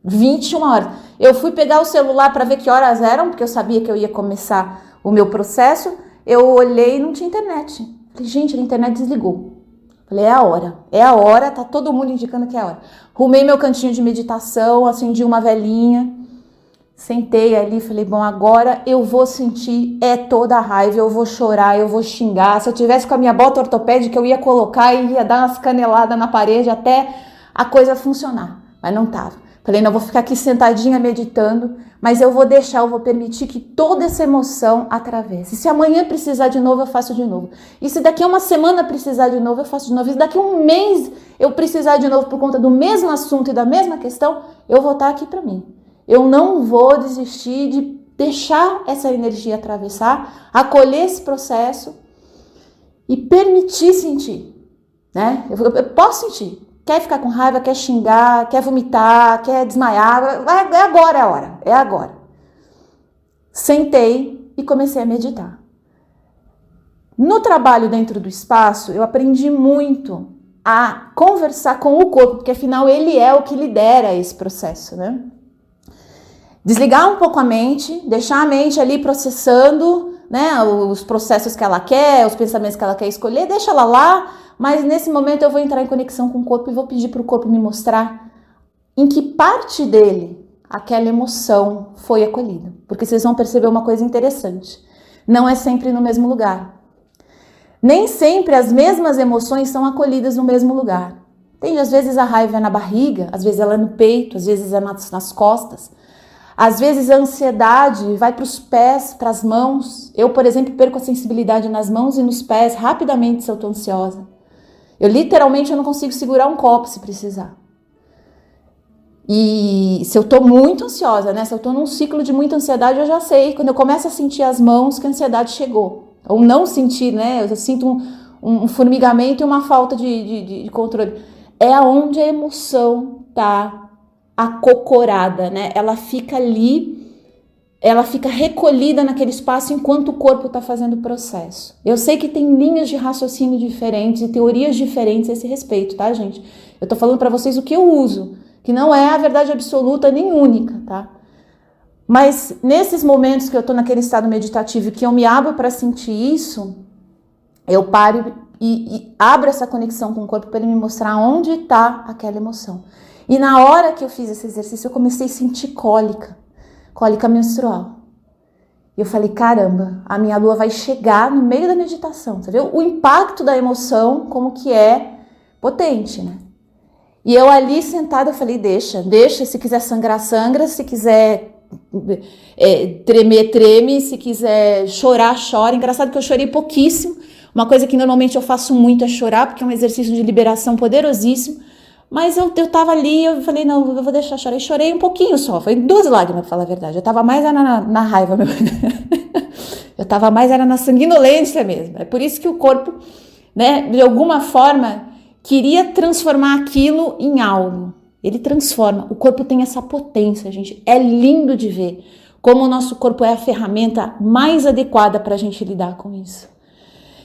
21 horas. Eu fui pegar o celular para ver que horas eram, porque eu sabia que eu ia começar o meu processo. Eu olhei e não tinha internet. Falei, gente, a internet desligou. Falei, é a hora, tá todo mundo indicando que é a hora. Arrumei meu cantinho de meditação, acendi uma velinha. Sentei ali e falei, bom, agora eu vou sentir toda a raiva, eu vou chorar, eu vou xingar. Se eu tivesse com a minha bota ortopédica, eu ia colocar e ia dar umas caneladas na parede até a coisa funcionar. Mas não tava. Falei, não, eu vou ficar aqui sentadinha meditando, mas eu vou permitir que toda essa emoção atravesse. Se amanhã precisar de novo, eu faço de novo. E se daqui a uma semana precisar de novo, eu faço de novo. E se daqui a um mês eu precisar de novo por conta do mesmo assunto e da mesma questão, eu vou estar aqui para mim. Eu não vou desistir de deixar essa energia atravessar, acolher esse processo e permitir sentir, né? Eu posso sentir. Quer ficar com raiva, quer xingar, quer vomitar, quer desmaiar, é agora a hora, é agora. Sentei e comecei a meditar. No trabalho dentro do espaço, eu aprendi muito a conversar com o corpo, porque afinal ele é o que lidera esse processo, né? Desligar um pouco a mente, deixar a mente ali processando, né, os processos que ela quer, os pensamentos que ela quer escolher, deixa ela lá, mas nesse momento eu vou entrar em conexão com o corpo e vou pedir para o corpo me mostrar em que parte dele aquela emoção foi acolhida. Porque vocês vão perceber uma coisa interessante, não é sempre no mesmo lugar. Nem sempre as mesmas emoções são acolhidas no mesmo lugar. Tem, às vezes a raiva é na barriga, às vezes ela é no peito, às vezes é nas costas. Às vezes a ansiedade vai para os pés, para as mãos. Eu, por exemplo, perco a sensibilidade nas mãos e nos pés rapidamente se eu estou ansiosa. Eu literalmente não consigo segurar um copo se precisar. E se eu estou muito ansiosa, né? Se eu estou num ciclo de muita ansiedade, eu já sei. Quando eu começo a sentir as mãos que a ansiedade chegou. Ou não sentir, né? Eu sinto um formigamento e uma falta de controle. É aonde a emoção está acocorada, né? Ela fica ali, ela fica recolhida naquele espaço enquanto o corpo está fazendo o processo. Eu sei que tem linhas de raciocínio diferentes e teorias diferentes a esse respeito, tá, gente? Eu tô falando para vocês o que eu uso, que não é a verdade absoluta nem única, tá? Mas nesses momentos que eu tô naquele estado meditativo e que eu me abro para sentir isso, eu paro e abro essa conexão com o corpo para ele me mostrar onde está aquela emoção. E na hora que eu fiz esse exercício, eu comecei a sentir cólica menstrual. E eu falei, caramba, a minha lua vai chegar no meio da meditação. Você viu o impacto da emoção, como que é potente, né? E eu ali sentada, eu falei, deixa, se quiser sangrar, sangra, se quiser tremer, treme, se quiser chorar, chora. Engraçado que eu chorei pouquíssimo. Uma coisa que normalmente eu faço muito é chorar, porque é um exercício de liberação poderosíssimo. Mas eu tava ali, eu falei, não, eu vou deixar chorar. E chorei um pouquinho só, foi 2 lágrimas, pra falar a verdade. Eu tava mais na raiva mesmo. Eu tava mais na sanguinolência mesmo. É por isso que o corpo, né, de alguma forma, queria transformar aquilo em algo. Ele transforma. O corpo tem essa potência, gente. É lindo de ver como o nosso corpo é a ferramenta mais adequada pra gente lidar com isso.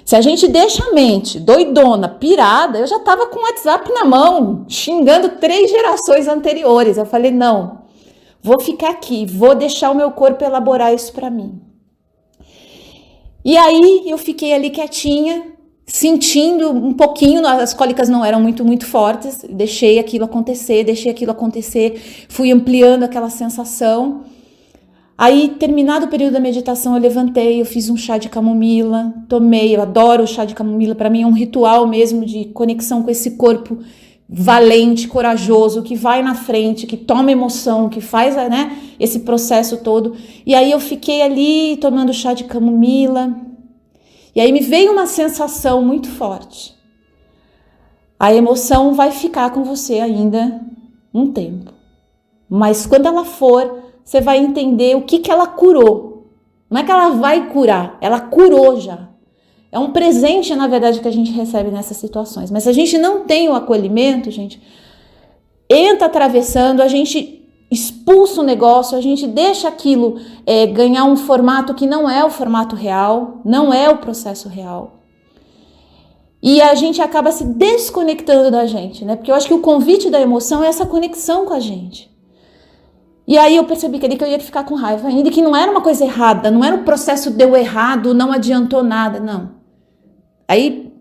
Se a gente deixa a mente doidona, pirada, eu já tava com o WhatsApp na mão, xingando 3 gerações anteriores. Eu falei, não, vou ficar aqui, vou deixar o meu corpo elaborar isso para mim. E aí eu fiquei ali quietinha, sentindo um pouquinho, as cólicas não eram muito fortes, deixei aquilo acontecer, fui ampliando aquela sensação. Aí, terminado o período da meditação, eu levantei, eu fiz um chá de camomila, tomei, eu adoro o chá de camomila, para mim é um ritual mesmo de conexão com esse corpo valente, corajoso, que vai na frente, que toma emoção, que faz, né, esse processo todo. E aí eu fiquei ali tomando chá de camomila, e aí me veio uma sensação muito forte. A emoção vai ficar com você ainda um tempo, mas quando ela for, você vai entender o que ela curou. Não é que ela vai curar, ela curou já. É um presente, na verdade, que a gente recebe nessas situações. Mas se a gente não tem o acolhimento, gente, entra atravessando, a gente expulsa o negócio, a gente deixa aquilo ganhar um formato que não é o formato real, não é o processo real. E a gente acaba se desconectando da gente, né? Porque eu acho que o convite da emoção é essa conexão com a gente. E aí eu percebi que ali que eu ia ficar com raiva ainda, que não era uma coisa errada, não era o processo deu errado, não adiantou nada, não. Aí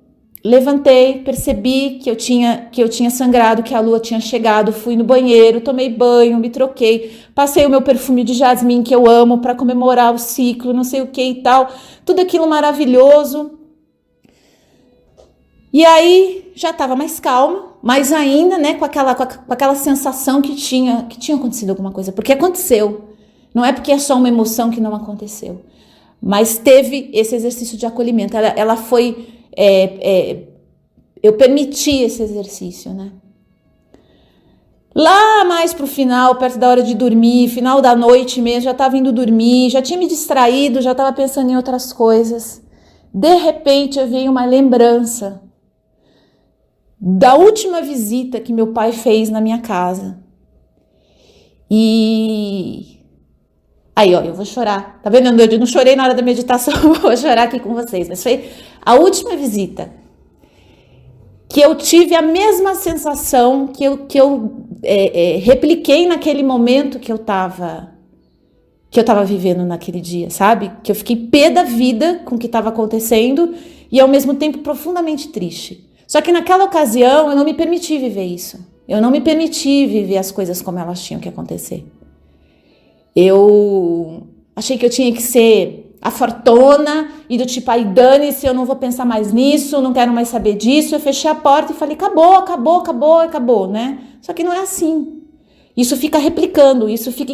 levantei, percebi que eu tinha sangrado, que a lua tinha chegado, fui no banheiro, tomei banho, me troquei, passei o meu perfume de jasmim que eu amo para comemorar o ciclo, não sei o que e tal, tudo aquilo maravilhoso. E aí já estava mais calma, mas ainda, né, com aquela sensação que tinha acontecido alguma coisa, porque aconteceu. Não é porque é só uma emoção que não aconteceu, mas teve esse exercício de acolhimento. Ela foi, eu permiti esse exercício, né? Lá mais pro final, perto da hora de dormir, final da noite mesmo, já estava indo dormir, já tinha me distraído, já estava pensando em outras coisas. De repente, eu veio uma lembrança da última visita que meu pai fez na minha casa. E aí, ó, eu vou chorar. Tá vendo? Eu não chorei na hora da meditação, vou chorar aqui com vocês. Mas foi a última visita que eu tive a mesma sensação que eu repliquei naquele momento que eu tava vivendo naquele dia, sabe? Que eu fiquei pé da vida com o que estava acontecendo e ao mesmo tempo profundamente triste. Só que naquela ocasião eu não me permiti viver isso. Eu não me permiti viver as coisas como elas tinham que acontecer. Eu achei que eu tinha que ser a fortuna e do tipo, aí dane-se, eu não vou pensar mais nisso, não quero mais saber disso. Eu fechei a porta e falei, acabou, né? Só que não é assim. Isso fica replicando, isso fica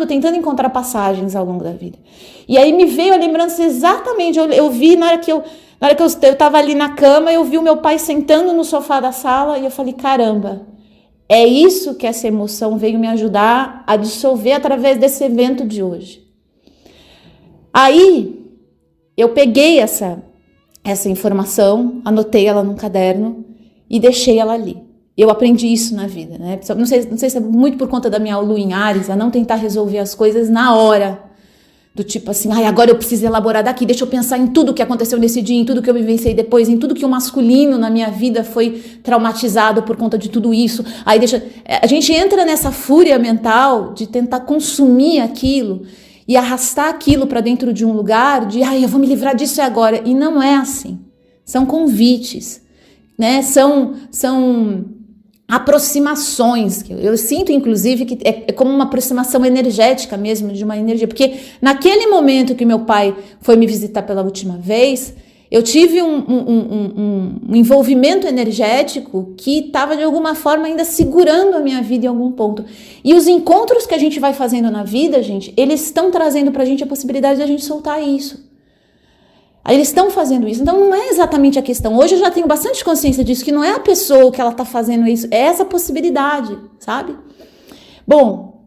tentando encontrar passagens ao longo da vida. E aí me veio a lembrança exatamente, eu vi na hora que eu estava ali na cama, eu vi o meu pai sentando no sofá da sala e eu falei, caramba, é isso que essa emoção veio me ajudar a dissolver através desse evento de hoje. Aí eu peguei essa informação, anotei ela num caderno e deixei ela ali. Eu aprendi isso na vida, né? Não sei se é muito por conta da minha lua em Áries, a não tentar resolver as coisas na hora. Do tipo assim, agora eu preciso elaborar daqui, deixa eu pensar em tudo que aconteceu nesse dia, em tudo que eu vivenciei depois, em tudo que o masculino na minha vida foi traumatizado por conta de tudo isso. Aí a gente entra nessa fúria mental de tentar consumir aquilo e arrastar aquilo para dentro de um lugar de, eu vou me livrar disso agora. E não é assim. São convites, né? São aproximações. Eu sinto, inclusive, que é como uma aproximação energética mesmo, de uma energia. Porque naquele momento que meu pai foi me visitar pela última vez, eu tive um envolvimento energético que estava, de alguma forma, ainda segurando a minha vida em algum ponto. E os encontros que a gente vai fazendo na vida, gente, eles estão trazendo pra gente a possibilidade de a gente soltar isso. Aí eles estão fazendo isso. Então não é exatamente a questão. Hoje eu já tenho bastante consciência disso, que não é a pessoa que ela está fazendo isso, é essa possibilidade, sabe? Bom,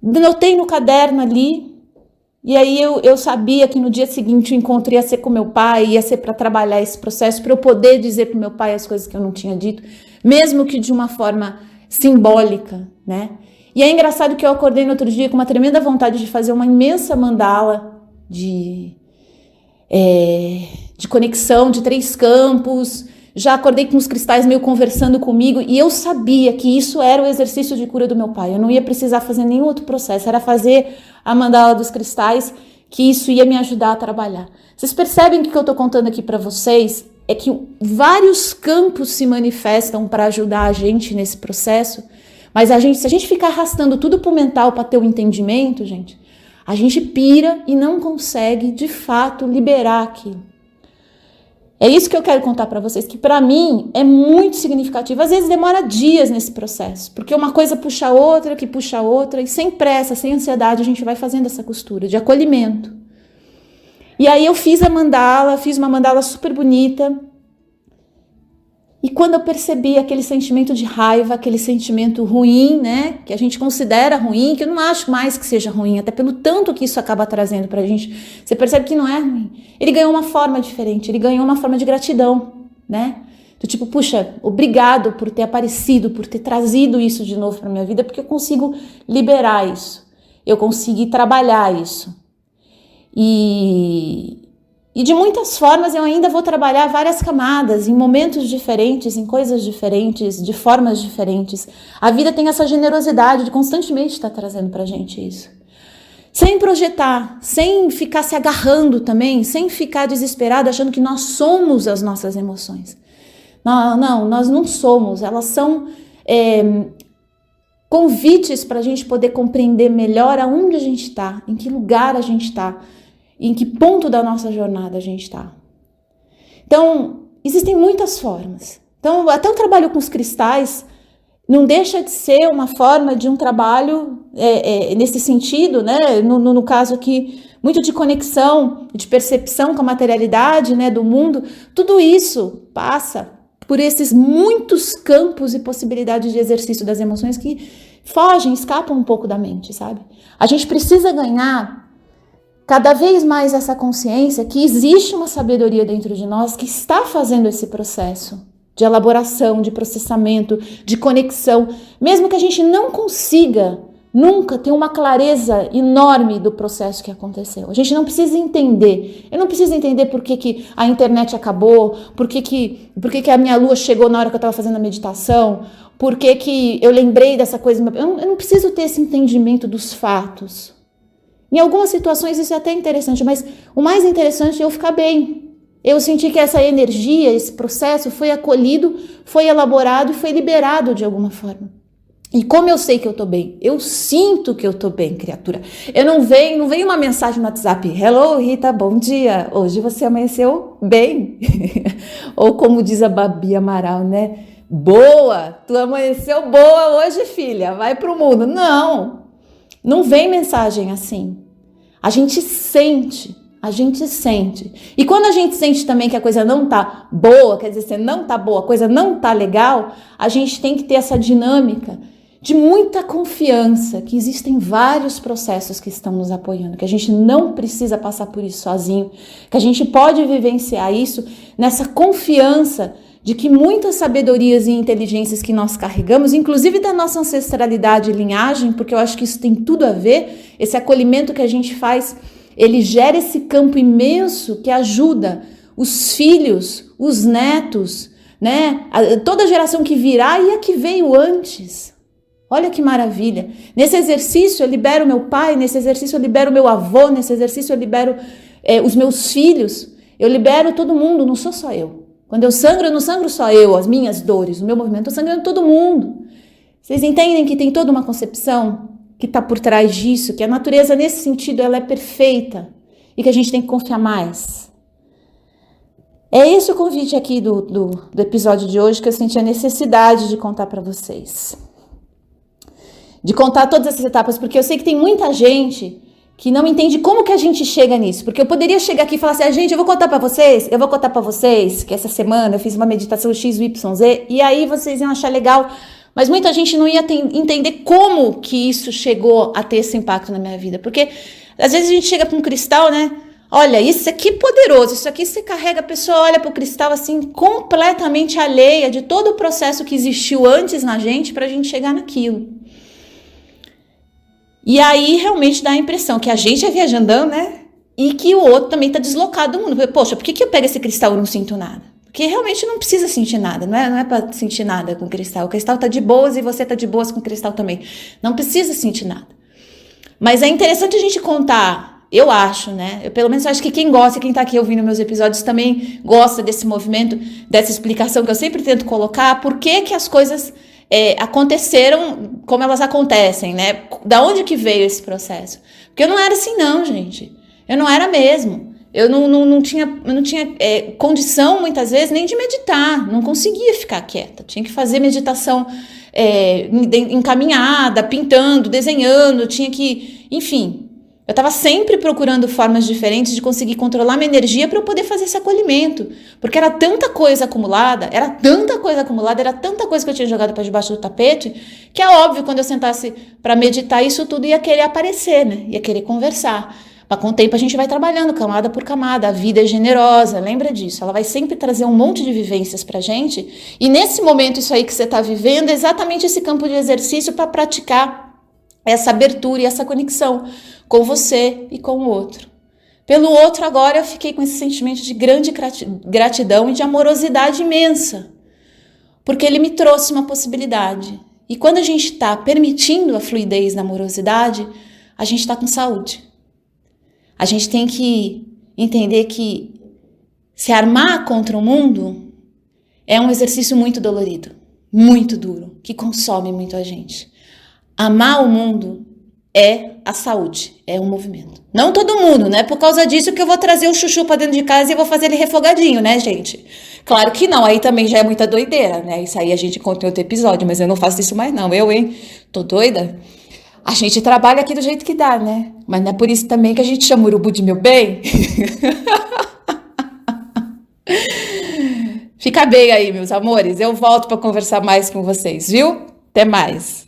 anotei no caderno ali, e aí eu sabia que no dia seguinte o encontro ia ser com meu pai, ia ser para trabalhar esse processo, para eu poder dizer para o meu pai as coisas que eu não tinha dito, mesmo que de uma forma simbólica, né? E é engraçado que eu acordei no outro dia com uma tremenda vontade de fazer uma imensa mandala de conexão de 3 campos, já acordei com os cristais meio conversando comigo e eu sabia que isso era o exercício de cura do meu pai, eu não ia precisar fazer nenhum outro processo, era fazer a mandala dos cristais, que isso ia me ajudar a trabalhar. Vocês percebem que o que eu estou contando aqui para vocês é que vários campos se manifestam para ajudar a gente nesse processo, mas se a gente ficar arrastando tudo pro mental para ter o entendimento, gente, a gente pira e não consegue, de fato, liberar aquilo. É isso que eu quero contar para vocês, que para mim é muito significativo. Às vezes demora dias nesse processo, porque uma coisa puxa a outra, que puxa a outra, e sem pressa, sem ansiedade, a gente vai fazendo essa costura de acolhimento. E aí eu fiz uma mandala super bonita, e quando eu percebi aquele sentimento de raiva, aquele sentimento ruim, né, que a gente considera ruim, que eu não acho mais que seja ruim, até pelo tanto que isso acaba trazendo pra gente, você percebe que não é ruim. Ele ganhou uma forma diferente, ele ganhou uma forma de gratidão, né? Do tipo, puxa, obrigado por ter aparecido, por ter trazido isso de novo pra minha vida, porque eu consigo liberar isso, eu consegui trabalhar isso. E de muitas formas eu ainda vou trabalhar várias camadas, em momentos diferentes, em coisas diferentes, de formas diferentes. A vida tem essa generosidade de constantemente estar trazendo pra gente isso. Sem projetar, sem ficar se agarrando também, sem ficar desesperado achando que nós somos as nossas emoções. Não, nós não somos, elas são convites para a gente poder compreender melhor aonde a gente está, em que lugar a gente está, em que ponto da nossa jornada a gente está. Então, existem muitas formas. Então, até o trabalho com os cristais não deixa de ser uma forma de um trabalho nesse sentido, né? No caso aqui, muito de conexão, de percepção com a materialidade, né, do mundo. Tudo isso passa por esses muitos campos e possibilidades de exercício das emoções que fogem, escapam um pouco da mente, sabe? A gente precisa ganhar cada vez mais essa consciência que existe uma sabedoria dentro de nós que está fazendo esse processo de elaboração, de processamento, de conexão, mesmo que a gente não consiga nunca ter uma clareza enorme do processo que aconteceu. A gente não precisa entender. Eu não preciso entender por que a internet acabou, por que a minha lua chegou na hora que eu estava fazendo a meditação, por que eu lembrei dessa coisa. Eu não preciso ter esse entendimento dos fatos. Em algumas situações isso é até interessante, mas o mais interessante é eu ficar bem. Eu senti que essa energia, esse processo foi acolhido, foi elaborado e foi liberado de alguma forma. E como eu sei que eu tô bem? Eu sinto que eu tô bem, criatura. Eu não vem uma mensagem no WhatsApp: Hello, Rita, bom dia. Hoje você amanheceu bem. Ou como diz a Babi Amaral, né? Boa, tu amanheceu boa hoje, filha. Vai pro mundo. Não vem mensagem assim. A gente sente. E quando a gente sente também que a coisa não tá boa, quer dizer, não tá boa, a coisa não tá legal, a gente tem que ter essa dinâmica de muita confiança que existem vários processos que estão nos apoiando, que a gente não precisa passar por isso sozinho, que a gente pode vivenciar isso nessa confiança de que muitas sabedorias e inteligências que nós carregamos, inclusive da nossa ancestralidade e linhagem, porque eu acho que isso tem tudo a ver, esse acolhimento que a gente faz, ele gera esse campo imenso que ajuda os filhos, os netos, né? Toda a geração que virá e a que veio antes. Olha que maravilha. Nesse exercício eu libero meu pai, nesse exercício eu libero meu avô, nesse exercício eu libero os meus filhos, eu libero todo mundo, não sou só eu. Quando eu não sangro só eu, as minhas dores, o meu movimento, eu estou sangrando todo mundo. Vocês entendem que tem toda uma concepção que está por trás disso, que a natureza nesse sentido ela é perfeita e que a gente tem que confiar mais. É esse o convite aqui do episódio de hoje que eu senti a necessidade de contar para vocês. De contar todas essas etapas, porque eu sei que tem muita gente que não entende como que a gente chega nisso. Porque eu poderia chegar aqui e falar assim, gente, eu vou contar para vocês que essa semana eu fiz uma meditação XYZ e aí vocês iam achar legal. Mas muita gente não ia entender como que isso chegou a ter esse impacto na minha vida. Porque às vezes a gente chega para um cristal, né? Olha, isso aqui é poderoso, isso aqui você carrega, a pessoa olha para o cristal assim, completamente alheia de todo o processo que existiu antes na gente para a gente chegar naquilo. E aí realmente dá a impressão que a gente é viajandão, né? E que o outro também está deslocado do mundo. Poxa, por que eu pego esse cristal e não sinto nada? Porque realmente não precisa sentir nada, não é para sentir nada com o cristal. O cristal está de boas e você está de boas com o cristal também. Não precisa sentir nada. Mas é interessante a gente contar, eu acho, né? Eu pelo menos acho que quem gosta, quem está aqui ouvindo meus episódios também gosta desse movimento, dessa explicação que eu sempre tento colocar, por que as coisas aconteceram como elas acontecem, né? Da onde que veio esse processo? Porque eu não era assim não, gente. Eu não era mesmo. Eu não tinha condição, muitas vezes, nem de meditar. Não conseguia ficar quieta. Tinha que fazer meditação encaminhada, pintando, desenhando. Tinha que... Enfim, eu estava sempre procurando formas diferentes de conseguir controlar minha energia para eu poder fazer esse acolhimento. Porque era tanta coisa acumulada, era tanta coisa que eu tinha jogado para debaixo do tapete, que é óbvio, quando eu sentasse para meditar, isso tudo ia querer aparecer, né? Ia querer conversar. Mas com o tempo a gente vai trabalhando camada por camada, a vida é generosa, lembra disso, ela vai sempre trazer um monte de vivências pra gente, e nesse momento isso aí que você está vivendo é exatamente esse campo de exercício para praticar essa abertura e essa conexão com você e com o outro. Pelo outro agora eu fiquei com esse sentimento de grande gratidão e de amorosidade imensa, porque ele me trouxe uma possibilidade, e quando a gente está permitindo a fluidez da amorosidade, a gente está com saúde. A gente tem que entender que se armar contra o mundo é um exercício muito dolorido, muito duro, que consome muito a gente. Amar o mundo é a saúde, é um movimento. Não todo mundo, né? Por causa disso que eu vou trazer o chuchu pra dentro de casa e vou fazer ele refogadinho, né, gente? Claro que não, aí também já é muita doideira, né? Isso aí a gente conta em outro episódio, mas eu não faço isso mais não. Hein? Tô doida? A gente trabalha aqui do jeito que dá, né? Mas não é por isso também que a gente chama o urubu de meu bem? Fica bem aí, meus amores. Eu volto para conversar mais com vocês, viu? Até mais.